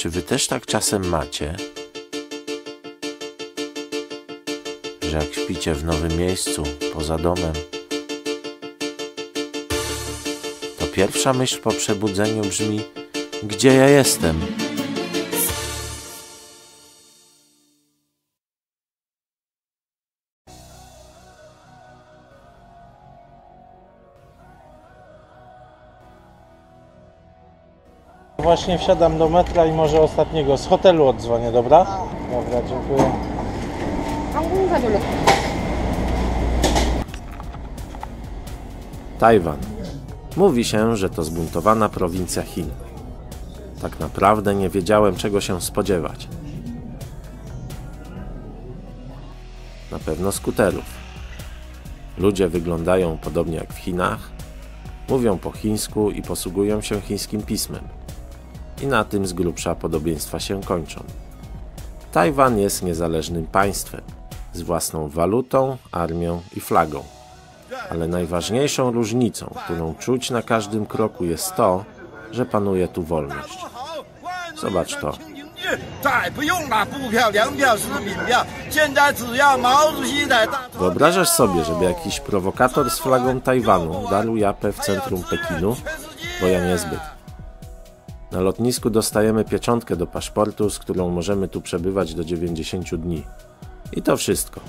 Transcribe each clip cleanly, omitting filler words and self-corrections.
Czy wy też tak czasem macie, że jak śpicie w nowym miejscu, poza domem, to pierwsza myśl po przebudzeniu brzmi: gdzie ja jestem? Właśnie wsiadam do metra i może ostatniego z hotelu oddzwonię, dobra? Dobra, dziękuję. Tajwan. Mówi się, że to zbuntowana prowincja Chin. Tak naprawdę nie wiedziałem, czego się spodziewać. Na pewno skuterów. Ludzie wyglądają podobnie jak w Chinach, mówią po chińsku i posługują się chińskim pismem. I na tym z grubsza podobieństwa się kończą. Tajwan jest niezależnym państwem, z własną walutą, armią i flagą. Ale najważniejszą różnicą, którą czuć na każdym kroku, jest to, że panuje tu wolność. Zobacz to. Wyobrażasz sobie, żeby jakiś prowokator z flagą Tajwanu darł japę w centrum Pekinu? Bo ja niezbyt. Na lotnisku dostajemy pieczątkę do paszportu, z którą możemy tu przebywać do 90 dni. I to wszystko.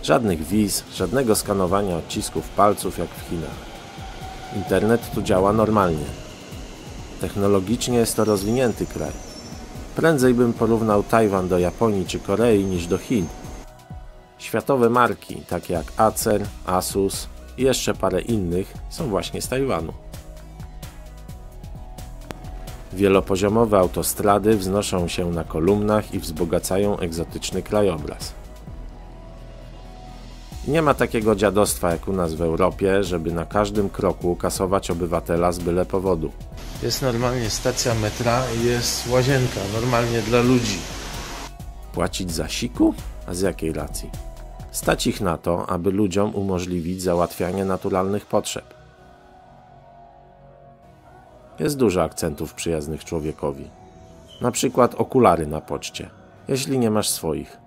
Żadnych wiz, żadnego skanowania odcisków palców jak w Chinach. Internet tu działa normalnie. Technologicznie jest to rozwinięty kraj. Prędzej bym porównał Tajwan do Japonii czy Korei niż do Chin. Światowe marki, takie jak Acer, Asus i jeszcze parę innych, są właśnie z Tajwanu. Wielopoziomowe autostrady wznoszą się na kolumnach i wzbogacają egzotyczny krajobraz. Nie ma takiego dziadostwa jak u nas w Europie, żeby na każdym kroku kasować obywatela z byle powodu. Jest normalnie stacja metra i jest łazienka, normalnie dla ludzi. Płacić za siku? A z jakiej racji? Stać ich na to, aby ludziom umożliwić załatwianie naturalnych potrzeb. Jest dużo akcentów przyjaznych człowiekowi. Na przykład okulary na poczcie, jeśli nie masz swoich.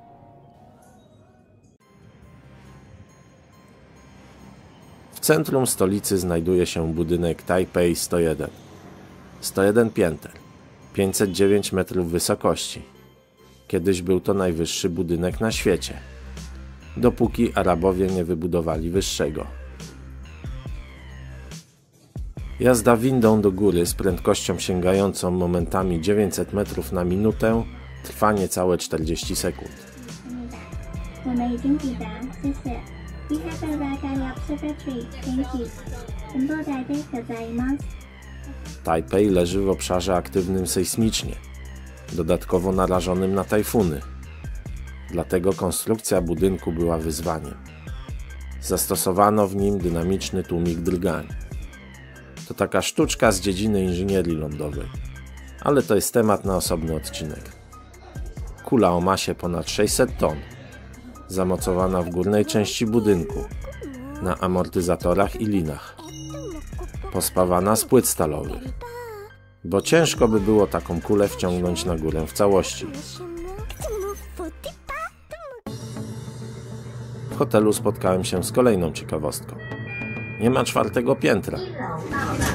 W centrum stolicy znajduje się budynek Taipei 101. 101 pięter, 509 metrów wysokości. Kiedyś był to najwyższy budynek na świecie, dopóki Arabowie nie wybudowali wyższego. Jazda windą do góry z prędkością sięgającą momentami 900 metrów na minutę trwa niecałe 40 sekund. Tajpej leży w obszarze aktywnym sejsmicznie, dodatkowo narażonym na tajfuny. Dlatego konstrukcja budynku była wyzwaniem. Zastosowano w nim dynamiczny tłumik drgań. To taka sztuczka z dziedziny inżynierii lądowej, ale to jest temat na osobny odcinek. Kula o masie ponad 600 ton, zamocowana w górnej części budynku, na amortyzatorach i linach, pospawana z płyt stalowych, bo ciężko by było taką kulę wciągnąć na górę w całości. W hotelu spotkałem się z kolejną ciekawostką. Nie ma 4. piętra.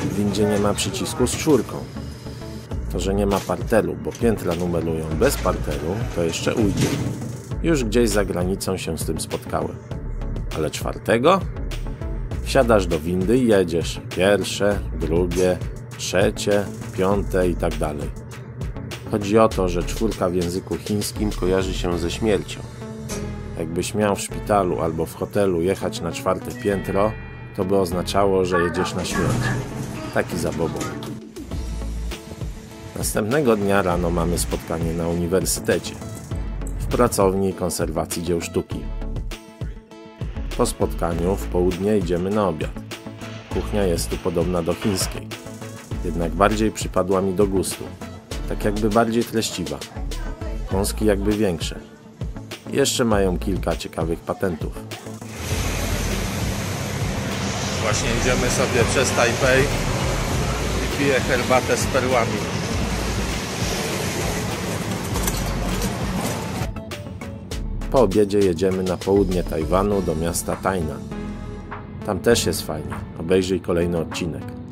W windzie nie ma przycisku z 4. To, że nie ma parteru, bo piętra numerują bez parteru, to jeszcze ujdzie. Już gdzieś za granicą się z tym spotkałem. Ale 4? Wsiadasz do windy i jedziesz. 1., 2., 3., 5. i tak dalej. Chodzi o to, że 4 w języku chińskim kojarzy się ze śmiercią. Jakbyś miał w szpitalu albo w hotelu jechać na 4. piętro, to by oznaczało, że jedziesz na śmierć. Taki zabobon. Następnego dnia rano mamy spotkanie na uniwersytecie, w pracowni konserwacji dzieł sztuki. Po spotkaniu w południe idziemy na obiad. Kuchnia jest tu podobna do chińskiej, jednak bardziej przypadła mi do gustu. Tak jakby bardziej treściwa. Kąski jakby większe. Jeszcze mają kilka ciekawych patentów. Właśnie idziemy sobie przez Tajpej i piję herbatę z perłami. Po obiedzie jedziemy na południe Tajwanu do miasta Tainan. Tam też jest fajnie. Obejrzyj kolejny odcinek.